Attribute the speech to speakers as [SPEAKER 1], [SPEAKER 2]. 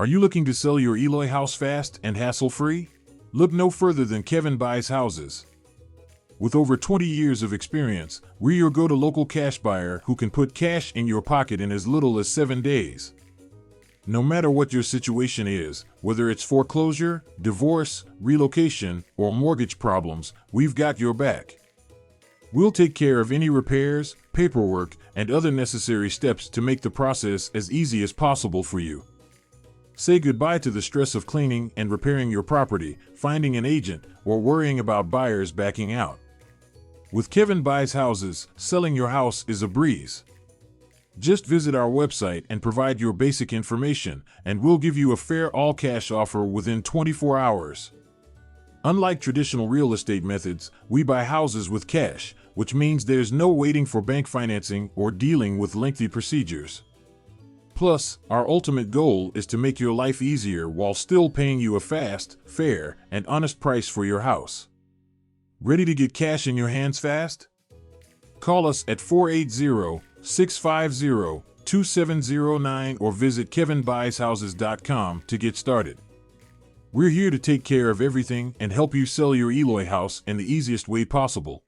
[SPEAKER 1] Are you looking to sell your Eloy house fast and hassle-free? Look no further than Kevin Buys Houses. With over 20 years of experience, we're your go-to local cash buyer who can put cash in your pocket in as little as 7 days. No matter what your situation is, whether it's foreclosure, divorce, relocation, or mortgage problems, we've got your back. We'll take care of any repairs, paperwork, and other necessary steps to make the process as easy as possible for you. Say goodbye to the stress of cleaning and repairing your property, finding an agent, or worrying about buyers backing out. With Kevin Buys Houses, selling your house is a breeze. Just visit our website and provide your basic information, and we'll give you a fair all-cash offer within 24 hours. Unlike traditional real estate methods, we buy houses with cash, which means there's no waiting for bank financing or dealing with lengthy procedures. Plus, our ultimate goal is to make your life easier while still paying you a fast, fair, and honest price for your house. Ready to get cash in your hands fast? Call us at 480-650-2709 or visit kevinbuyshouses.com to get started. We're here to take care of everything and help you sell your Eloy house in the easiest way possible.